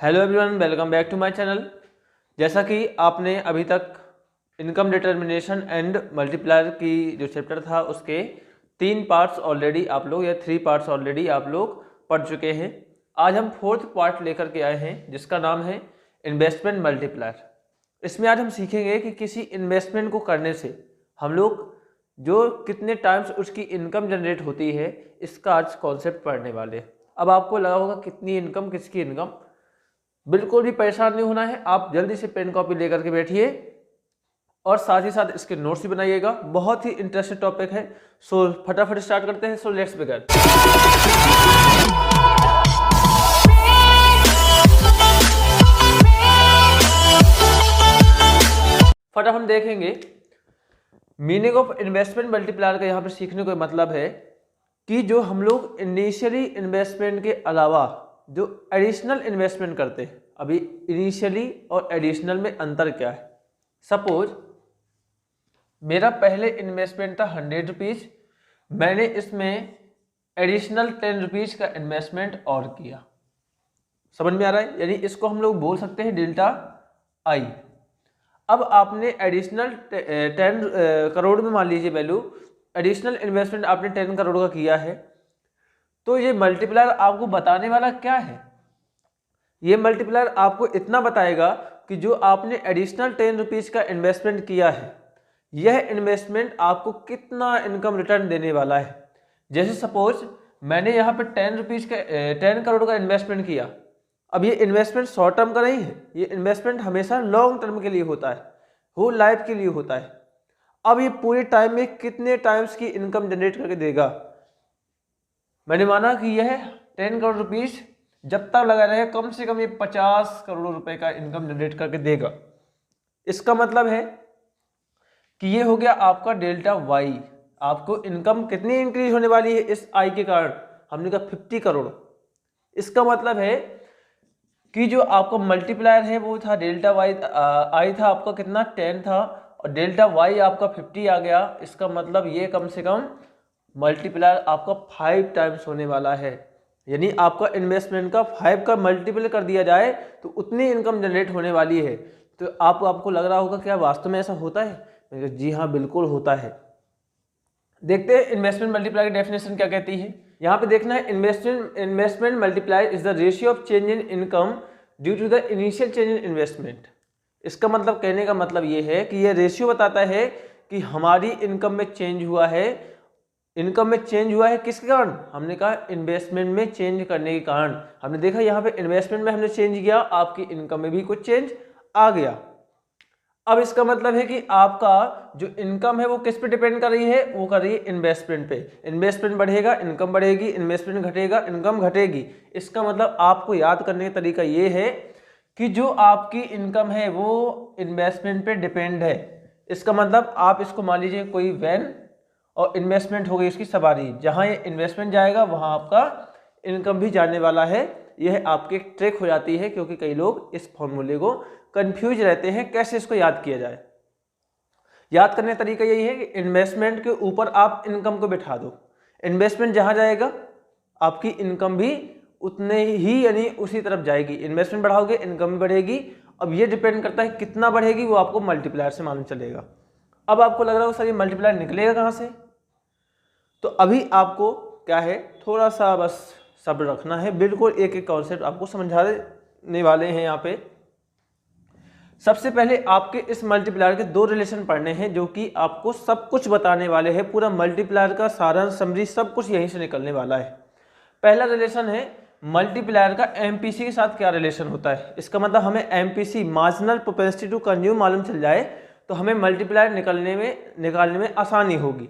Hello everyone, welcome back to my channel. जैसा कि आपने अभी तक इनकम डिटर्मिनेशन एंड मल्टीप्लायर की जो चैप्टर था उसके 3 पार्ट्स ऑलरेडी आप लोग या 3 पार्ट्स ऑलरेडी आप लोग पढ़ चुके हैं। आज हम 4th पार्ट लेकर के आए हैं जिसका नाम है इन्वेस्टमेंट मल्टीप्लायर। इसमें आज हम सीखेंगे कि किसी इन्वेस्टमेंट को करने से हम लोग जो कितने टाइम्स उसकी इनकम जनरेट होती है, इसका आज कॉन्सेप्ट पढ़ने वाले। अब आपको लगा होगा कितनी इनकम, किसकी इनकम। बिल्कुल भी परेशान नहीं होना है, आप जल्दी से पेन कॉपी लेकर के बैठिए और साथ ही साथ इसके नोट्स भी बनाइएगा। बहुत ही इंटरेस्टिंग टॉपिक है। सो फटाफट स्टार्ट करते हैं। So let's begin. फटाफट हम देखेंगे मीनिंग ऑफ इन्वेस्टमेंट मल्टीप्लायर का। यहाँ पे सीखने का मतलब है कि जो हम लोग इनिशियली इन्वेस्टमेंट के अलावा जो एडिशनल इन्वेस्टमेंट करते हैं, अभी इनिशियली और एडिशनल में अंतर क्या है। सपोज मेरा पहले इन्वेस्टमेंट था 100 रुपीज, मैंने इसमें एडिशनल 10 रुपीज का इन्वेस्टमेंट और किया। समझ में आ रहा है? यानी इसको हम लोग बोल सकते हैं डेल्टा आई। अब आपने एडिशनल 10 करोड़ में मान लीजिए वैल्यू, एडिशनल इन्वेस्टमेंट आपने 10 करोड़ का किया है, तो ये मल्टीप्लायर आपको बताने वाला क्या है? ये मल्टीप्लायर आपको इतना बताएगा कि जो आपने एडिशनल 10 रुपीज का इन्वेस्टमेंट किया है, यह इन्वेस्टमेंट आपको कितना इनकम रिटर्न देने वाला है। जैसे सपोज मैंने यहाँ पे 10 रुपीज का 10 करोड़ का इन्वेस्टमेंट किया। अब ये इन्वेस्टमेंट शॉर्ट टर्म का नहीं है, ये इन्वेस्टमेंट हमेशा लॉन्ग टर्म के लिए होता है, होल लाइफ के लिए होता है। अब ये पूरे टाइम में कितने टाइम्स की इनकम जनरेट करके देगा? मैंने माना कि यह 10 करोड़ रुपीज जब तक लगा रहे कम से कम ये 50 करोड़ रुपए का इनकम जनरेट करके देगा। इसका मतलब है कि ये हो गया आपका डेल्टा वाई। आपको इनकम कितनी इंक्रीज होने वाली है इस आई के कारण? हमने कहा 50 करोड़। इसका मतलब है कि जो आपका मल्टीप्लायर है वो था डेल्टा वाई, आई था आपका कितना 10 था, और डेल्टा वाई आपका 50 आ गया। इसका मतलब ये कम से कम मल्टीप्लायर आपका 5 टाइम्स होने वाला है। यानी आपका इन्वेस्टमेंट का 5 का मल्टीपल कर दिया जाए तो उतनी इनकम जनरेट होने वाली है। तो आपको लग रहा होगा क्या वास्तव में ऐसा होता है? जी हाँ, बिल्कुल होता है। देखते हैं इन्वेस्टमेंट मल्टीप्लायर की डेफिनेशन क्या कहती है। यहाँ पे देखना है, investment multiplier is the ratio of change in income due to the initial change in investment. इसका मतलब, कहने का मतलब ये है कि ये रेशियो बताता है कि हमारी इनकम में चेंज हुआ है। इनकम में चेंज हुआ है किसके कारण? हमने कहा इन्वेस्टमेंट में चेंज करने के कारण। हमने देखा यहाँ पे इन्वेस्टमेंट में हमने चेंज किया, आपकी इनकम में भी कुछ चेंज आ गया। अब इसका मतलब है कि आपका जो इनकम है वो किस पे डिपेंड कर रही है? वो कर रही है इन्वेस्टमेंट पे। इन्वेस्टमेंट बढ़ेगा इनकम बढ़ेगी, इन्वेस्टमेंट घटेगा इनकम घटेगी। इसका मतलब आपको याद करने का तरीका ये है कि जो आपकी इनकम है वो इन्वेस्टमेंट पे डिपेंड है। इसका मतलब आप इसको मान लीजिए कोई वैन और इन्वेस्टमेंट हो गई उसकी सवारी, जहाँ ये इन्वेस्टमेंट जाएगा वहाँ आपका इनकम भी जाने वाला है। यह आपकी एक ट्रिक हो जाती है, क्योंकि कई लोग इस फॉर्मूले को कंफ्यूज रहते हैं कैसे इसको याद किया जाए। याद करने का तरीका यही है कि इन्वेस्टमेंट के ऊपर आप इनकम को बिठा दो। इन्वेस्टमेंट जहाँ जाएगा आपकी इनकम भी उतने ही यानी उसी तरफ जाएगी। इन्वेस्टमेंट बढ़ाओगे इनकम भी बढ़ेगी। अब ये डिपेंड करता है कितना बढ़ेगी, वो आपको मल्टीप्लायर से मालूम चलेगा। अब आपको लग रहा है सर ये मल्टीप्लायर निकलेगा कहाँ से? तो अभी आपको क्या है, थोड़ा सा बस सब्र रखना है। बिल्कुल एक एक कॉन्सेप्ट आपको समझाने वाले हैं यहाँ पे। सबसे पहले आपके इस मल्टीप्लायर के 2 रिलेशन पढ़ने हैं जो कि आपको सब कुछ बताने वाले हैं। पूरा मल्टीप्लायर का सारांश, समरी सब कुछ यहीं से निकलने वाला है। पहला रिलेशन है मल्टीप्लायर का एमपीसी के साथ क्या रिलेशन होता है। इसका मतलब हमें MPC, marginal propensity to consume, मालूम चल जाए तो हमें मल्टीप्लायर निकालने में आसानी होगी।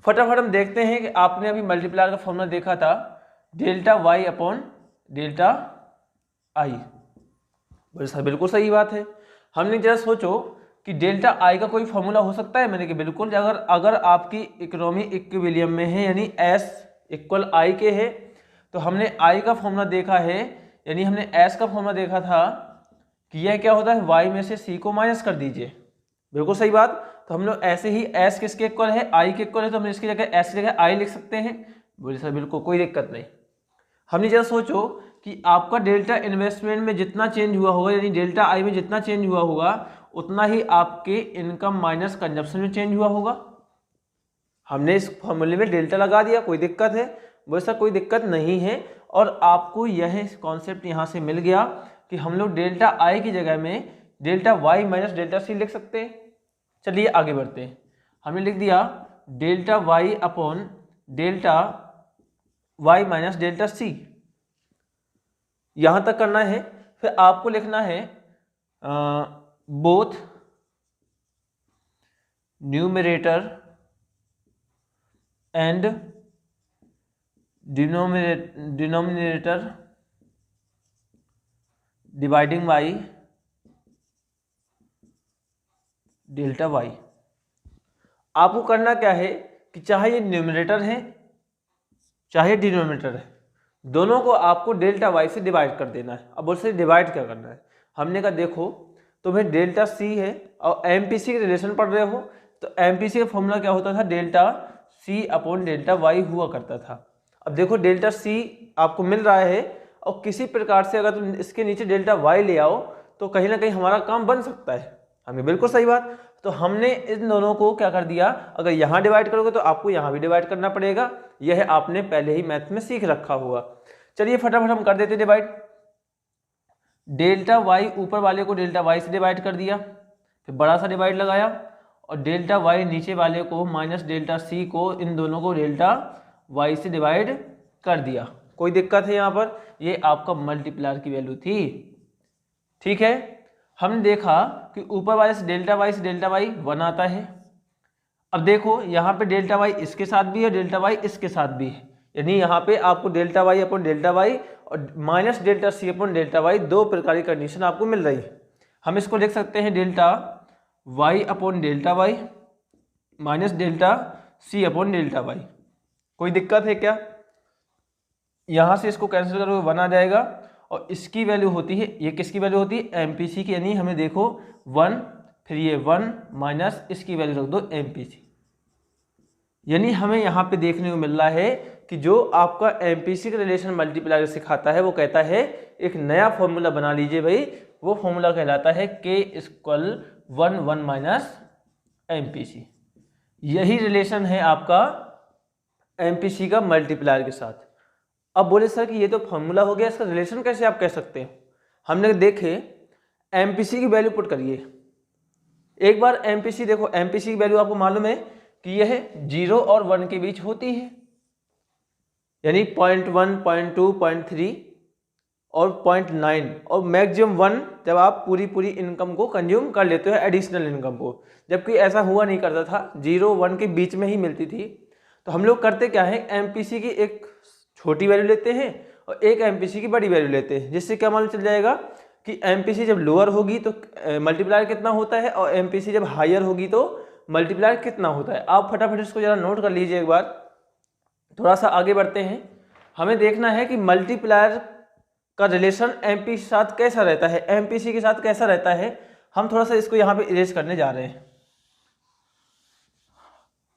फटाफट हम देखते हैं कि आपने अभी मल्टीप्लायर का फॉर्मूला देखा था, delta Y upon delta I. बिल्कुल सही बात है। हमने जरा सोचो कि डेल्टा आई का कोई फॉर्मूला हो सकता है? मैंने कि बिल्कुल। अगर आपकी इकोनॉमी इक्विलिब्रियम में है यानी एस इक्वल आई के है, तो हमने आई का फॉर्मूला देखा है, यानी हमने एस का फॉर्मूला देखा था कि यह क्या होता है, वाई में से सी को माइनस कर दीजिए। बिल्कुल सही बात। तो हम लोग ऐसे ही एस किसके इक्वल है? आई के इक्वल है, तो हम इसकी जगह एस की जगह आई लिख सकते हैं। बोले सर बिल्कुल कोई दिक्कत नहीं। हमने जरा सोचो कि आपका डेल्टा इन्वेस्टमेंट में जितना चेंज हुआ होगा, यानी डेल्टा आई में जितना चेंज हुआ होगा उतना ही आपके इनकम माइनस कंजप्शन में चेंज हुआ होगा। हमने इस फॉर्मूले में डेल्टा लगा दिया, कोई दिक्कत है? वैसा कोई दिक्कत नहीं है। और आपको यह कॉन्सेप्ट यहाँ से मिल गया कि हम लोग डेल्टा आई की जगह में delta y minus delta C लिख सकते हैं। चलिए आगे बढ़ते हैं। हमने लिख दिया delta Y upon delta y minus delta C, यहाँ तक करना है। फिर आपको लिखना है both numerator and denominator dividing by delta y. आपको करना क्या है कि चाहे ये न्यूमरेटर है चाहे डिनोमिनेटर है, दोनों को आपको डेल्टा वाई से डिवाइड कर देना है। अब उससे डिवाइड क्या करना है? हमने कहा देखो तुम्हें डेल्टा सी है और एमपीसी के रिलेशन पढ़ रहे हो, तो एमपीसी का फॉर्मूला क्या होता था? Delta C upon delta y हुआ करता था। अब देखो डेल्टा सी आपको मिल रहा है और किसी प्रकार से अगर तुम इसके नीचे डेल्टा वाई ले आओ तो कहीं ना कहीं हमारा काम बन सकता है। हमें बिल्कुल सही बात। तो हमने इन दोनों को क्या कर दिया, अगर यहाँ डिवाइड करोगे तो आपको यहाँ भी डिवाइड करना पड़ेगा। यह आपने पहले ही मैथ में सीख रखा हुआ। चलिए फटाफट हम कर देते डिवाइड। डेल्टा वाई ऊपर वाले को डेल्टा वाई से डिवाइड कर दिया, फिर बड़ा सा डिवाइड लगाया, और डेल्टा वाई नीचे वाले को माइनस डेल्टा सी को, इन दोनों को डेल्टा वाई से डिवाइड कर दिया। कोई दिक्कत है यहाँ पर? ये आपका मल्टीप्लायर की वैल्यू थी। ठीक है, हमने देखा कि ऊपर वाले से डेल्टा वाई 1 आता है। अब देखो यहाँ पे डेल्टा वाई इसके साथ भी है, डेल्टा वाई इसके साथ भी है, यानी यहाँ पे आपको delta Y upon delta Y और minus delta C upon delta Y दो प्रकार की कंडीशन आपको मिल रही है। हम इसको लिख सकते हैं delta Y upon delta y minus delta C upon delta y. कोई दिक्कत है क्या? यहाँ से इसको कैंसिल करोगे 1 आ जाएगा, और इसकी वैल्यू होती है, ये किसकी वैल्यू होती है? एमपीसी की, यानी हमें देखो 1 फिर ये 1 माइनस इसकी वैल्यू रख दो एमपीसी। यानी हमें यहाँ पे देखने को मिल रहा है कि जो आपका एमपीसी का रिलेशन मल्टीप्लायर सिखाता है वो कहता है एक नया फॉर्मूला बना लीजिए भाई। वो फॉर्मूला कहलाता है K इक्वल 1 माइनस एमपीसी। यही रिलेशन है आपका एमपीसी का मल्टीप्लायर के साथ। अब बोले सर कि ये तो फॉर्मूला हो गया, इसका रिलेशन कैसे आप कह सकते हैं? हमने देखे एमपीसी की वैल्यू पुट करिए एक बार। एमपीसी देखो, एमपीसी की वैल्यू आपको मालूम है कि यह 0 और 1 के बीच होती है, यानी 0.1, 0.2, 0.3 और 0.9 और मैक्सिमम 1 जब आप पूरी इनकम को कंज्यूम कर लेते हो, एडिशनल इनकम को। जबकि ऐसा हुआ नहीं करता था, 0 1 के बीच में ही मिलती थी। तो हम लोग करते क्या है, एमपीसी की एक छोटी वैल्यू लेते हैं और एक एमपीसी की बड़ी वैल्यू लेते हैं, जिससे क्या मालूम चल जाएगा कि एमपीसी जब लोअर होगी तो मल्टीप्लायर कितना होता है और एमपीसी जब हायर होगी तो मल्टीप्लायर कितना होता है। आप फटाफट इसको जरा नोट कर लीजिए एक बार। थोड़ा सा आगे बढ़ते हैं। हमें देखना है कि मल्टीप्लायर का रिलेशन एमपी के साथ कैसा रहता है, एमपीसी के साथ कैसा रहता है। हम थोड़ा सा इसको यहाँ पे इरेज करने जा रहे हैं।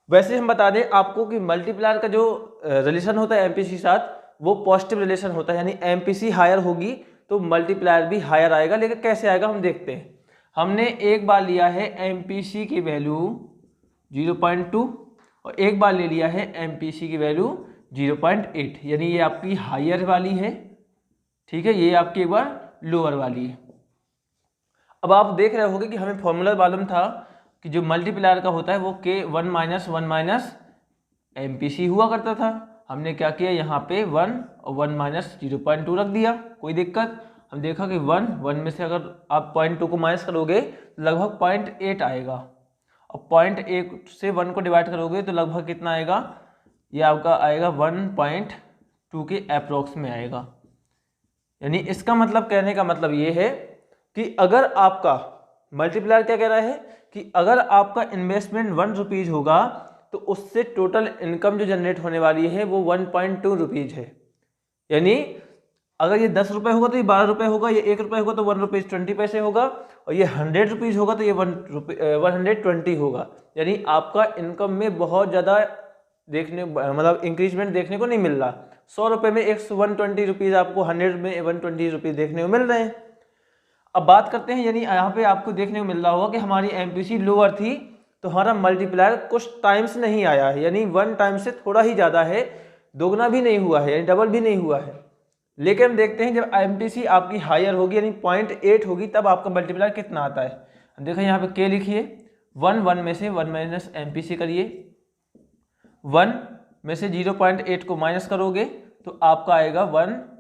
वैसे हम बता दें आपको कि मल्टीप्लायर का जो रिलेशन होता है एमपीसी के साथ वो पॉजिटिव रिलेशन होता है, यानी एमपीसी हायर होगी तो मल्टीप्लायर भी हायर आएगा। लेकिन कैसे आएगा हम देखते हैं। हमने एक बार लिया है एमपीसी की वैल्यू 0.2 और एक बार ले लिया है एमपीसी की वैल्यू 0.8, यानी ये आपकी हायर वाली है, ठीक है, ये आपकी एक बार लोअर वाली है। अब आप देख रहे होंगे कि हमें फॉर्मूला मालूम था कि जो मल्टीप्लायर का होता है वो K 1 माइनस एमपीसी हुआ करता था। हमने क्या किया, यहाँ पे 1 और 1 माइनस 0.2 रख दिया। कोई दिक्कत? हम देखा कि 1 में से अगर आप 0.2 को माइनस करोगे तो लगभग 0.8 आएगा, और 0.8 से 1 को डिवाइड करोगे तो लगभग कितना आएगा, ये आपका आएगा 1.2 के अप्रोक्स में आएगा। यानी इसका मतलब, कहने का मतलब ये है कि अगर आपका मल्टीप्लायर क्या कह रहा है कि अगर आपका इन्वेस्टमेंट 1 रुपीज़ होगा तो उससे टोटल इनकम जो जनरेट होने वाली है वो 1.2 रुपीज़ है। यानी अगर ये 10 रुपये होगा तो ये 12 रुपये होगा, ये 1 रुपये होगा तो 1 रुपीज़ 20 पैसे होगा, और ये 100 रुपीज़ होगा तो ये 120 होगा। यानी आपका इनकम में बहुत ज़्यादा देखने, मतलब इंक्रीजमेंट देखने को नहीं मिल रहा, 100 रुपये में 120 रुपीज़ आपको 100 में 120 रुपीज़ देखने को मिल रहे हैं। अब बात करते हैं, यानी यहाँ पे आपको देखने को मिल रहा होगा कि हमारी MPC लोअर थी तो हमारा मल्टीप्लायर कुछ टाइम्स नहीं आया है, यानी 1 टाइम से थोड़ा ही ज़्यादा है, दोगुना भी नहीं हुआ है, यानी डबल भी नहीं हुआ है। लेकिन हम देखते हैं जब MPC आपकी हायर होगी यानी 0.8 होगी तब आपका मल्टीप्लायर कितना आता है। देखो यहाँ पे के लिखिए, 1 में से 1 माइनस MPC करिए, 1 में से 0.8 को माइनस करोगे तो आपका आएगा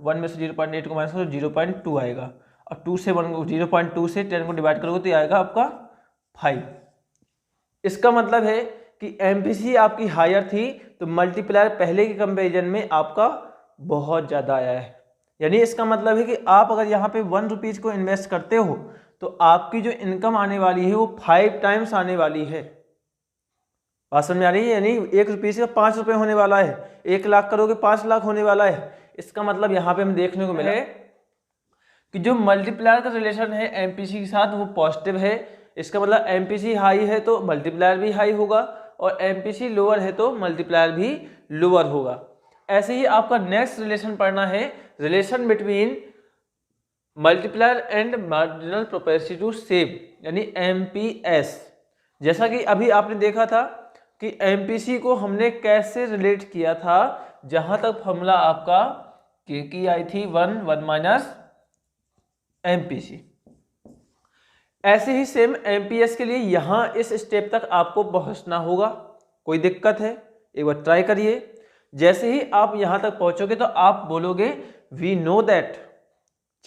1 में से 0.8 को माइनस करो 0.2 आएगा, और 2 से 1 को 0.2 से 10 को डिवाइड करोगे तो आएगा आपका 5। इसका मतलब है कि MPC आपकी हायर थी तो मल्टीप्लायर पहले के कंपैरिजन में आपका बहुत ज़्यादा आया है। यानी इसका मतलब है कि आप अगर यहाँ पे 1 रुपीज़ को इन्वेस्ट करते हो तो आपकी जो इनकम आने वाली है वो 5 टाइम्स आने वाली है। बात समझ में आ रही है? यानी 1 रुपीज़ का 5 रुपये होने वाला है, 1 लाख करोगे 5 लाख होने वाला है। इसका मतलब यहाँ पे हम देखने को मिला है कि जो मल्टीप्लायर का रिलेशन है MPC के साथ वो पॉजिटिव है। इसका मतलब MPC हाई है तो मल्टीप्लायर भी हाई होगा, और MPC लोअर है तो मल्टीप्लायर भी लोअर होगा। ऐसे ही आपका नेक्स्ट रिलेशन पढ़ना है, relation between multiplier and marginal propensity to save, यानी MPS। जैसा कि अभी आपने देखा था कि MPC को हमने कैसे रिलेट किया था, जहां तक फॉर्मूला आपका K की आई थी 1 माइनस MPC। ऐसे ही सेम MPS के लिए यहाँ इस स्टेप तक आपको पहुँचना होगा। कोई दिक्कत है? एक बार ट्राई करिए। जैसे ही आप यहाँ तक पहुँचोगे तो आप बोलोगे वी नो दैट,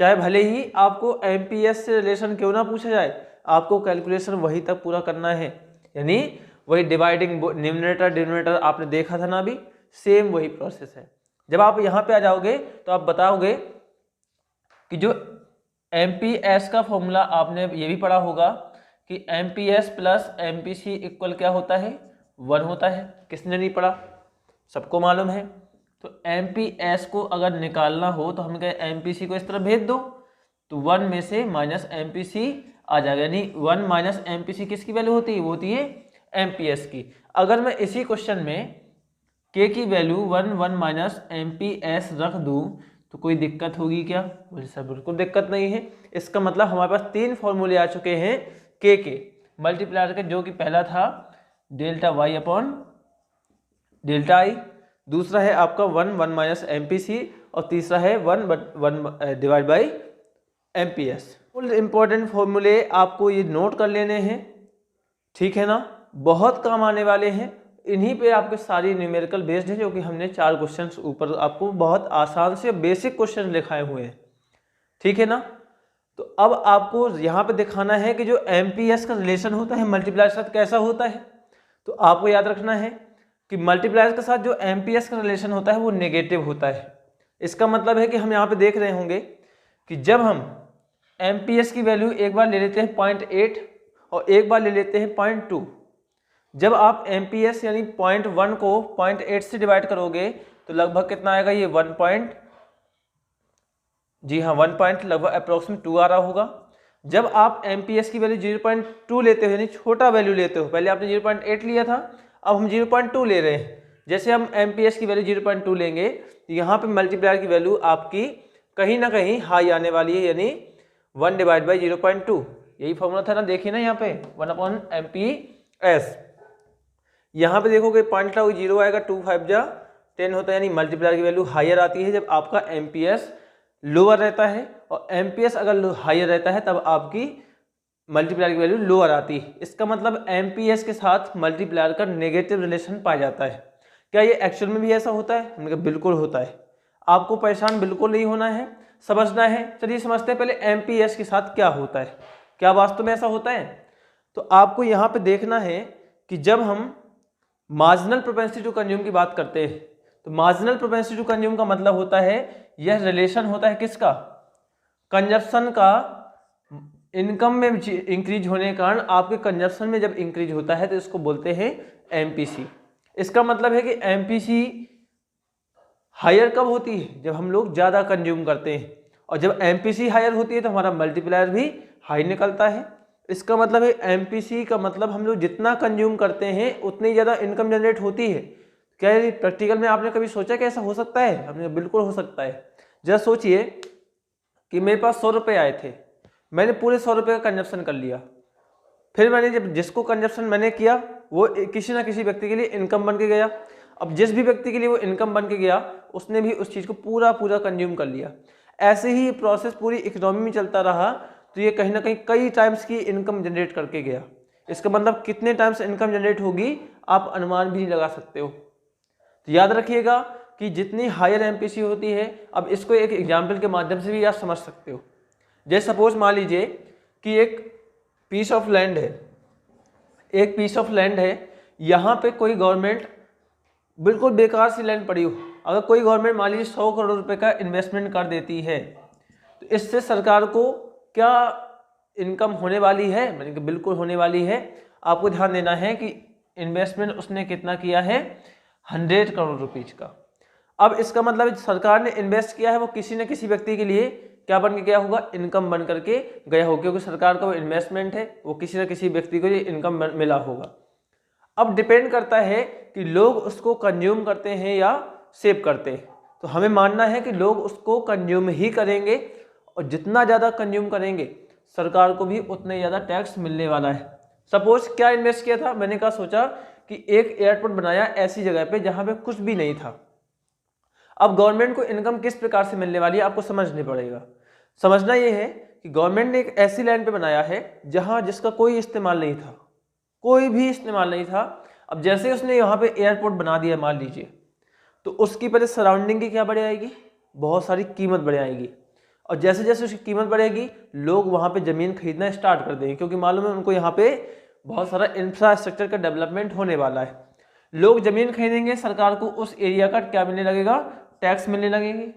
चाहे भले ही आपको MPS से रिलेशन क्यों ना पूछा जाए, आपको कैलकुलेशन वहीं तक पूरा करना है। यानी वही डिवाइडिंग न्यूमरेटर डिनोमिनेटर आपने देखा था ना, अभी सेम वही प्रोसेस है। जब आप यहाँ पे आ जाओगे तो आप बताओगे कि जो MPS का फॉर्मूला आपने ये भी पढ़ा होगा कि MPS प्लस MPC इक्वल क्या होता है, 1 होता है। किसने नहीं पढ़ा? सबको मालूम है। तो MPS को अगर निकालना हो तो हम कहें MPC को इस तरह भेज दो तो 1 में से माइनस MPC आ जाएगा, यानी 1 माइनस MPC किसकी वैल्यू होती है? वो होती है MPS की। अगर मैं इसी क्वेश्चन में K की वैल्यू 1 माइनस MPS रख दूं तो कोई दिक्कत होगी क्या? बोले सर बिल्कुल दिक्कत नहीं है। इसका मतलब हमारे पास 3 फॉर्मूले आ चुके हैं K के मल्टीप्लायर के, जो कि पहला था डेल्टा Y अपॉन डेल्टा आई, दूसरा है आपका 1 माइनस MPC, और तीसरा है 1 divide by MPS। Full important फॉर्मूले आपको ये नोट कर लेने हैं, ठीक है ना? बहुत काम आने वाले हैं। इन्हीं पे आपके सारी न्यूमेरिकल बेस्ड है, जो कि हमने 4 क्वेश्चंस ऊपर आपको बहुत आसान से बेसिक क्वेश्चन लिखाए हुए हैं, ठीक है ना? तो अब आपको यहाँ पे दिखाना है कि जो MPS का रिलेशन होता है मल्टीप्लायर के साथ कैसा होता है। तो आपको याद रखना है कि मल्टीप्लायर के साथ जो MPS का रिलेशन होता है वो नेगेटिव होता है। इसका मतलब है कि हम यहाँ पे देख रहे होंगे कि जब हम MPS की वैल्यू एक बार ले लेते हैं 0.8 और एक बार ले लेते हैं 0.2, जब आप MPS यानी 0.1 को 0.8 से डिवाइड करोगे तो लगभग कितना आएगा? ये 1 पॉइंट लगभग अप्रोक्सीमेट 2 आ रहा होगा। जब आप MPS की वैल्यू 0.2 लेते हो यानी छोटा वैल्यू लेते हो, पहले आपने 0.8 लिया था, अब हम 0.2 ले रहे हैं। जैसे हम MPS की वैल्यू 0.2 लेंगे तो यहाँ पे मल्टीप्लायर की वैल्यू आपकी कहीं ना कहीं हाई आने वाली है, यानी 1 डिवाइड बाई 0.2। यही फॉर्मूला था ना, देखिए ना यहाँ पे 1 अपॉन MPS। यहाँ पे देखोगे पॉइंट का 0 आएगा, 2 5 जा 10 होता है, यानी मल्टीप्लायर की वैल्यू हायर आती है जब आपका MPS लोअर रहता है, और MPS अगर हायर रहता है तब आपकी मल्टीप्लायर की वैल्यू लोअर आती है। इसका मतलब MPS के साथ मल्टीप्लायर का नेगेटिव रिलेशन पाया जाता है। क्या ये एक्चुअल में भी ऐसा होता है? हमने कहा बिल्कुल होता है। आपको परेशान बिल्कुल नहीं होना है, समझना है। चलिए समझते हैं पहले MPS के साथ क्या होता है, क्या वास्तव में ऐसा होता है। तो आपको यहाँ पे देखना है कि जब हम मार्जिनल प्रोपेंसिटी टू कंज्यूम की बात करते हैं तो मार्जिनल प्रोपेंसिटी टू कंज्यूम का मतलब होता है यह रिलेशन होता है किसका? कंजप्शन का। इनकम में इंक्रीज होने के कारण आपके कंजप्शन में जब इंक्रीज होता है तो इसको बोलते हैं MPC। इसका मतलब है कि MPC हायर कब होती है? जब हम लोग ज़्यादा कंज्यूम करते हैं, और जब MPC हायर होती है तो हमारा मल्टीप्लायर भी हाई निकलता है। इसका मतलब है MPC का मतलब हम लोग जितना कंज्यूम करते हैं उतनी ज़्यादा इनकम जनरेट होती है। क्या ये प्रैक्टिकल में आपने कभी सोचा कि ऐसा हो सकता है? हमने बिल्कुल हो सकता है। जरा सोचिए कि मेरे पास 100 रुपये आए थे, मैंने पूरे 100 रुपये का कंजप्शन कर लिया, फिर मैंने जब जिसको कंजप्शन मैंने किया वो किसी ना किसी व्यक्ति के लिए इनकम बन के गया। अब जिस भी व्यक्ति के लिए वो इनकम बन के गया उसने भी उस चीज़ को पूरा कंज्यूम कर लिया। ऐसे ही प्रोसेस पूरी इकोनॉमी में चलता रहा तो ये कहीं ना कहीं कई टाइम्स की इनकम जनरेट करके गया। इसका मतलब कितने टाइम्स इनकम जनरेट होगी आप अनुमान भी नहीं लगा सकते हो। तो याद रखिएगा कि जितनी हायर एमपीसी होती है, अब इसको एक एग्जाम्पल के माध्यम से भी आप समझ सकते हो। जैसे सपोज मान लीजिए कि एक पीस ऑफ लैंड है, एक पीस ऑफ लैंड है, यहाँ पे कोई गवर्नमेंट बिल्कुल बेकार सी लैंड पड़ी हो, अगर कोई गवर्नमेंट मान लीजिए 100 करोड़ रुपए का इन्वेस्टमेंट कर देती है तो इससे सरकार को क्या इनकम होने वाली है? मैंने कहा बिल्कुल होने वाली है। आपको ध्यान देना है कि इन्वेस्टमेंट उसने कितना किया है, 100 करोड़ रुपीज का। अब इसका मतलब सरकार ने इन्वेस्ट किया है वो किसी न किसी व्यक्ति के लिए क्या बन के गया होगा, इनकम बन करके गया होगा, क्योंकि सरकार का वो इन्वेस्टमेंट है, वो किसी न किसी व्यक्ति को ये इनकम मिला होगा। अब डिपेंड करता है कि लोग उसको कंज्यूम करते हैं या सेव करते हैं। तो हमें मानना है कि लोग उसको कंज्यूम ही करेंगे और जितना ज़्यादा कंज्यूम करेंगे सरकार को भी उतना ही ज़्यादा टैक्स मिलने वाला है। सपोज क्या इन्वेस्ट किया था, मैंने कहा सोचा कि एक एयरपोर्ट बनाया ऐसी जगह पे जहाँ पे कुछ भी नहीं था। अब गवर्नमेंट को इनकम किस प्रकार से मिलने वाली है आपको समझने पड़ेगा। समझना ये है कि गवर्नमेंट ने एक ऐसी लैंड पे बनाया है जहाँ जिसका कोई इस्तेमाल नहीं था, कोई भी इस्तेमाल नहीं था। अब जैसे उसने यहाँ पे एयरपोर्ट बना दिया मान लीजिए, तो उसकी पहले सराउंडिंग की क्या बढ़ आएगी, बहुत सारी कीमत बढ़ आएगी। और जैसे जैसे उसकी कीमत बढ़ेगी लोग वहाँ पे ज़मीन खरीदना स्टार्ट कर देंगे, क्योंकि मालूम है उनको यहाँ पे बहुत सारा इंफ्रास्ट्रक्चर का डेवलपमेंट होने वाला है। लोग ज़मीन खरीदेंगे, सरकार को उस एरिया का क्या मिलने लगेगा, टैक्स मिलने लगेगी,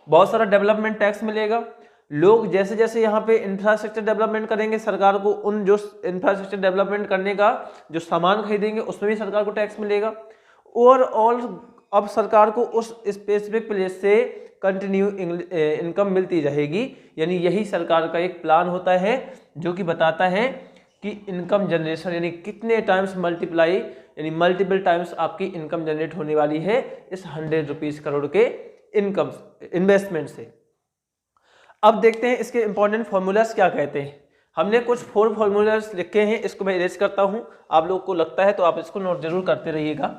बहुत सारा डेवलपमेंट टैक्स मिलेगा। लोग जैसे जैसे यहाँ पे इंफ्रास्ट्रक्चर डेवलपमेंट करेंगे, सरकार को उन जो इंफ्रास्ट्रक्चर डेवलपमेंट करने का जो सामान खरीदेंगे उसमें भी सरकार को टैक्स मिलेगा। ओवरऑल अब सरकार को उस स्पेसिफिक प्लेस से कंटिन्यू इनकम मिलती रहेगी। यानी यही सरकार का एक प्लान होता है जो कि बताता है कि इनकम जनरेशन यानी कितने टाइम्स मल्टीप्लाई यानी मल्टीपल टाइम्स आपकी इनकम जनरेट होने वाली है इस 100 रुपीज़ करोड़ के इनकम इन्वेस्टमेंट से। अब देखते हैं इसके इंपॉर्टेंट फॉर्मूलाज क्या कहते हैं। हमने कुछ 4 फॉर्मूलाज लिखे हैं, इसको मैं इरेज करता हूं, आप लोग को लगता है तो आप इसको नोट जरूर करते रहिएगा।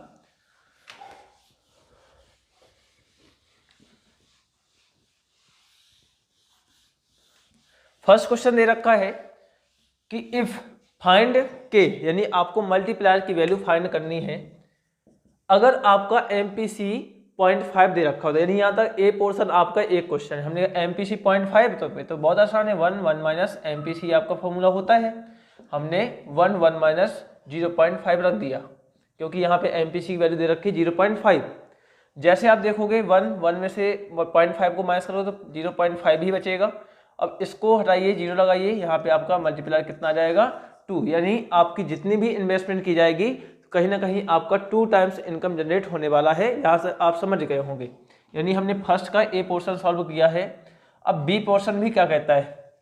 फर्स्ट क्वेश्चन दे रखा है कि इफ फाइंड के, यानी आपको मल्टीप्लायर की वैल्यू फाइंड करनी है। अगर आपका एमपीसी 0.5 दे रखा होता है, यानी यहाँ तक ए पोर्शन आपका एक क्वेश्चन है, हमने एमपीसी 0.5 तो बहुत आसान है, 1 माइनस एमपीसी आपका फॉर्मूला होता है। हमने 1 माइनस 0.5 रख दिया क्योंकि यहाँ पे एमपीसी की वैल्यू दे रखी है 0.5। जैसे आप देखोगे 1 में से 0.5 को माइनस करो तो 0.5 ही बचेगा। अब इसको हटाइए, 0 लगाइए, यहाँ पे आपका मल्टीप्लायर कितना आ जाएगा, 2। यानी आपकी जितनी भी इन्वेस्टमेंट की जाएगी कहीं ना कहीं आपका 2 टाइम्स इनकम जनरेट होने वाला है। यहाँ से आप समझ गए होंगे। यानी हमने फर्स्ट का ए पोर्शन सॉल्व किया है। अब बी पोर्शन भी क्या कहता है,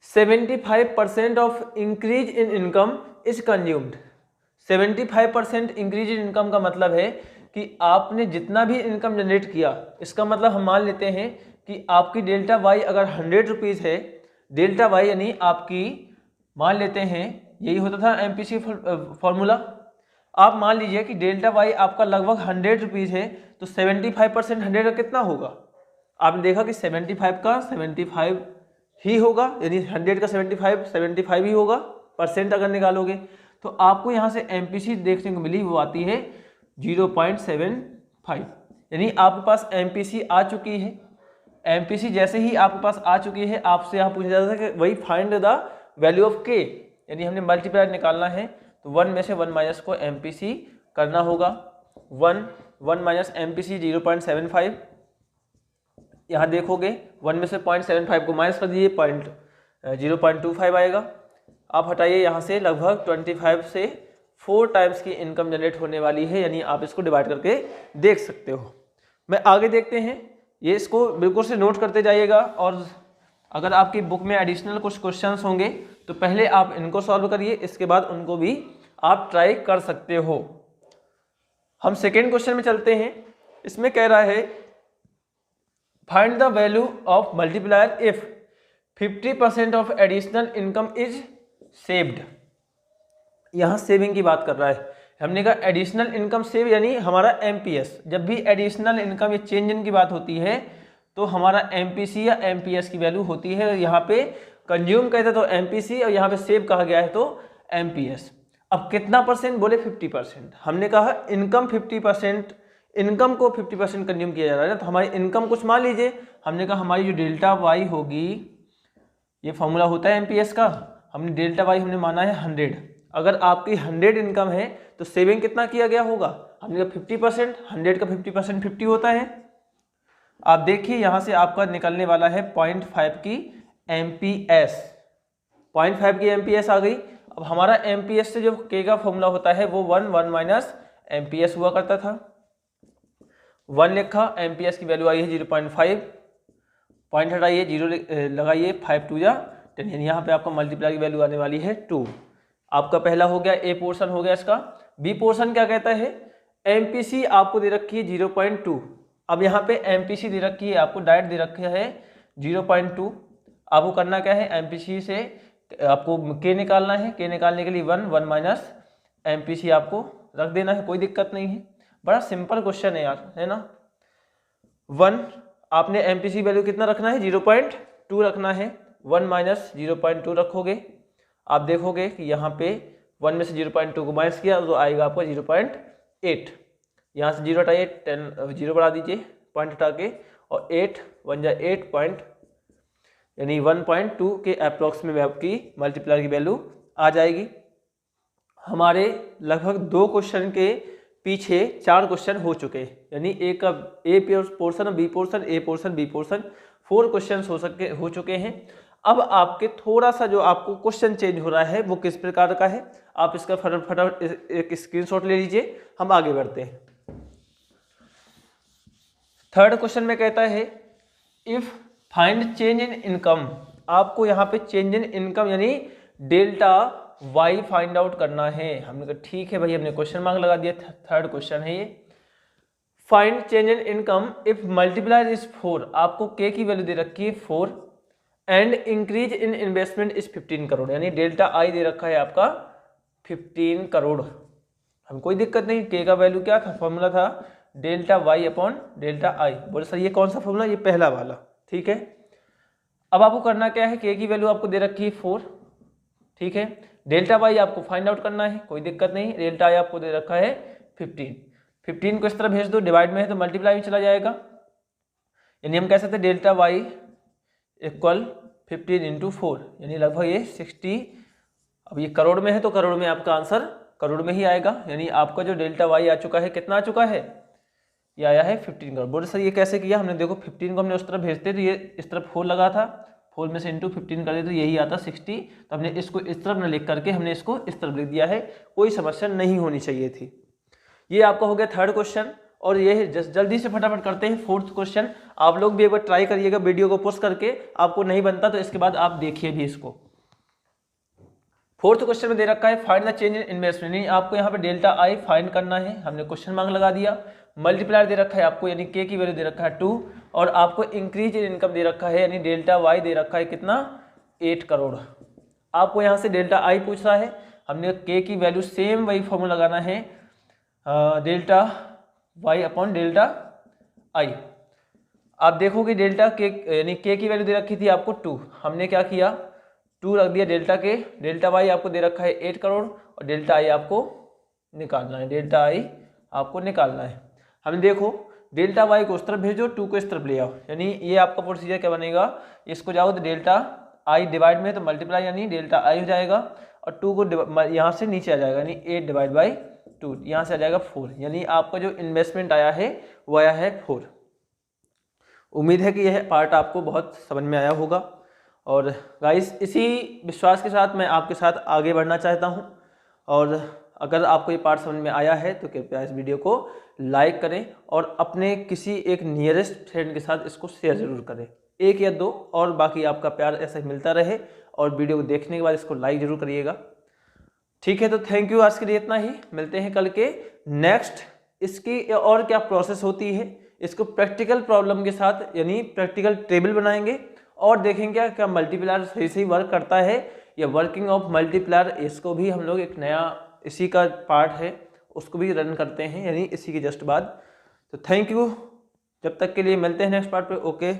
75% of increase in income is consumed. 75% increase in income का मतलब है कि आपने जितना भी इनकम जनरेट किया, इसका मतलब हम मान लेते हैं कि आपकी डेल्टा वाई अगर 100 रुपीज़ है, डेल्टा वाई यानी आपकी, मान लेते हैं यही होता था एमपीसी फॉर्मूला। आप मान लीजिए कि डेल्टा वाई आपका लगभग 100 रुपीज़ है, तो 75% 100 का कितना होगा, आपने देखा कि 75 का 75 ही होगा, यानी 100 का 75 ही होगा। परसेंट अगर निकालोगे तो आपको यहाँ से एमपीसी देखने को मिली, वो आती है 0.75। यानी आपके पास एमपीसी आ चुकी है। एमपीसी जैसे ही आपके पास आ चुकी है, आपसे यहाँ पूछा जाता है कि वही फाइंड द वैल्यू ऑफ के, यानी हमने मल्टीप्लायर निकालना है तो 1 में से 1 माइनस को एमपीसी करना होगा। 1 माइनस एमपीसी 0.75। यहाँ देखोगे 1 में से 0.75 को माइनस कर दीजिए, 0.25 आएगा। आप हटाइए यहाँ से, लगभग 25 से 4 टाइम्स की इनकम जनरेट होने वाली है। यानी आप इसको डिवाइड करके देख सकते हो। मैं आगे देखते हैं, ये इसको बिल्कुल से नोट करते जाइएगा। और अगर आपकी बुक में एडिशनल कुछ क्वेश्चंस होंगे तो पहले आप इनको सॉल्व करिए, इसके बाद उनको भी आप ट्राई कर सकते हो। हम सेकेंड क्वेश्चन में चलते हैं। इसमें कह रहा है find the value of multiplier if 50% of additional income is saved. यहाँ सेविंग की बात कर रहा है। हमने कहा एडिशनल इनकम सेव यानी हमारा एमपीएस। जब भी एडिशनल इनकम या चेंज इन की बात होती है तो हमारा एमपीसी या एमपीएस की वैल्यू होती है। यहाँ पे कंज्यूम कहते हैं तो एमपीसी और यहाँ पे सेव कहा गया है तो एमपीएस। अब कितना परसेंट बोले 50%। हमने कहा इनकम 50%, इनकम को 50% कंज्यूम किया जा रहा है ना, तो हमारी इनकम कुछ मान लीजिए। हमने कहा हमारी जो डेल्टा वाई होगी, ये फॉर्मूला होता है एमपीएस का, हमने डेल्टा वाई हमने माना है 100। अगर आपकी 100 इनकम है तो सेविंग कितना किया गया होगा, हमने कहा 50%। 100 का 50% 50 होता है। आप देखिए यहाँ से आपका निकलने वाला है 0.5 की एमपीएस। 0.5 की एमपीएस आ गई। अब हमारा एमपीएस से जो के का फॉर्मूला होता है वो 1 माइनस एमपीएस हुआ करता था। 1 लिखा, एमपीएस की वैल्यू आई है 0.5, पॉइंट हटाइए, 0 लगाइए, 5 2 जा 10, यानी यहाँ पे आपका मल्टीप्लाई की वैल्यू आने वाली है 2। आपका पहला हो गया, ए पोर्शन हो गया इसका। बी पोर्शन क्या कहता है, एमपीसी आपको दे रखी है 0.2। अब यहाँ पे एमपीसी दे रखी है आपको, डायरेक्ट दे रखा है 0.2। आपको करना क्या है, एमपीसी से आपको के निकालना है। के निकालने के लिए 1 माइनस एमपीसी आपको रख देना है, कोई दिक्कत नहीं है। बड़ा सिंपल क्वेश्चन है यार, है ना। 1 आपने एमपीसी वैल्यू कितना रखना है, 0.2 रखना है। 1 माइनस 0.2 रखोगे, आप देखोगे कि यहाँ पे 1 में से 0.2 को माइनस किया तो आएगा आपका 0.8। यहाँ से 0 हटाइए, 10 0 बढ़ा दीजिए, पॉइंट हटा के, और 8 1 जा 8 पॉइंट, यानी 1.2 के अप्रॉक्स में आपकी मल्टीप्लायर की वैल्यू आ जाएगी। हमारे लगभग 2 क्वेश्चन के पीछे 4 क्वेश्चन हो चुके हैं, यानी ए का a portion, B portion, a portion, B portion, 4 question हो चुके हैं। अब आपके थोड़ा सा जो आपको क्वेश्चन चेंज हो रहा है वो किस प्रकार का है, आप इसका फटाफट एक स्क्रीनशॉट ले लीजिए, हम आगे बढ़ते हैं। थर्ड क्वेश्चन में कहता है if find change in income. आपको यहाँ पे चेंज इन इनकम यानी डेल्टा वाई फाइंड आउट करना है। हमने कहा ठीक है भाई, हमने क्वेश्चन मार्क लगा दिया। थर्ड क्वेश्चन है ये, find change in income if multiplier is 4। आपको के की वैल्यू दे रखी है 4 and increase in investment is 15 crore, यानी डेल्टा आई दे रखा है आपका 15 करोड़। हम कोई दिक्कत नहीं, के का वैल्यू क्या था, फॉर्मूला था delta Y upon delta I. बोले सर ये कौन सा फॉर्मूला, ये पहला वाला, ठीक है। अब आपको करना क्या है, के की वैल्यू आपको दे रखी है 4, ठीक है। डेल्टा वाई आपको फाइंड आउट करना है, कोई दिक्कत नहीं। डेल्टा आई आपको दे रखा है 15 को इस तरह भेज दो, डिवाइड में है तो मल्टीप्लाई में चला जाएगा, यानी हम कह सकते हैं डेल्टा वाई इक्वल 15 इंटू 4, यानी लगभग ये 60। अब ये करोड़ में है तो करोड़ में आपका आंसर करोड़ में ही आएगा, यानी आपका जो डेल्टा वाई आ चुका है, कितना आ चुका है, ये आया है 15 करोड़। बोले सर ये कैसे किया, हमने देखो 15 को हमने उस तरफ भेजते तो ये इस तरफ 4 लगा था, 4 में से इंटू 15 कर दे तो यही आता 60। तो हमने इसको इस तरफ न लिख करके हमने इसको इस तरफ लिख दिया है, कोई समस्या नहीं होनी चाहिए थी। ये आपका हो गया थर्ड क्वेश्चन, और ये जल्दी से फटाफट करते हैं फोर्थ क्वेश्चन। आप लोग भी एक बार ट्राई करिएगा, वीडियो को पॉज करके, आपको नहीं बनता तो इसके बाद आप देखिए भी इसको। फोर्थ क्वेश्चन में दे रखा है find the change in investment, यानी आपको यहाँ पे डेल्टा आई फाइंड करना है। हमने क्वेश्चन मार्क लगा दिया। मल्टीप्लायर दे रखा है आपको, यानी के की वैल्यू दे रखा है 2, और आपको इंक्रीज इन इनकम दे रखा है, यानी डेल्टा वाई दे रखा है कितना, 8 करोड़। आपको यहाँ से डेल्टा आई पूछ रहा है, हमने के की वैल्यू सेम वही फॉर्मूला लगाना है, delta Y upon delta I. आप देखोगे डेल्टा के यानी के की वैल्यू दे रखी थी आपको 2, हमने क्या किया 2 रख दिया डेल्टा के। डेल्टा वाई आपको दे रखा है 8 करोड़, और डेल्टा आई आपको निकालना है, डेल्टा आई आपको निकालना है। हम देखो डेल्टा वाई को उस तरफ भेजो, 2 को इस तरफ ले आओ, यानी ये आपका प्रोसीजर क्या बनेगा, इसको जाओ तो डेल्टा आई डिवाइड में तो मल्टीप्लाई, यानी डेल्टा आई हो जाएगा, और 2 को यहाँ से नीचे आ जाएगा, यानी 8 डिवाइड बाई 2, यहाँ से आ जाएगा 4, यानी आपका जो इन्वेस्टमेंट आया है वो आया है 4। उम्मीद है कि यह पार्ट आपको बहुत समझ में आया होगा। और गाइस इसी विश्वास के साथ मैं आपके साथ आगे बढ़ना चाहता हूं, और अगर आपको ये पार्ट समझ में आया है तो कृपया इस वीडियो को लाइक करें और अपने किसी एक नियरेस्ट फ्रेंड के साथ इसको शेयर ज़रूर करें, 1 या 2, और बाकी आपका प्यार ऐसा ही मिलता रहे। और वीडियो को देखने के बाद इसको लाइक ज़रूर करिएगा, ठीक है। तो थैंक यू, आज के लिए इतना ही। मिलते हैं कल के नेक्स्ट इसकी और क्या प्रोसेस होती है, इसको प्रैक्टिकल प्रॉब्लम के साथ यानी प्रैक्टिकल टेबल बनाएंगे और देखेंगे क्या मल्टीप्लायर सही सही वर्क करता है या वर्किंग ऑफ मल्टीप्लायर, इसको भी हम लोग एक नया इसी का पार्ट है उसको भी रन करते हैं यानी इसी के जस्ट बाद। तो थैंक यू, जब तक के लिए मिलते हैं नेक्स्ट पार्ट पे। ओके।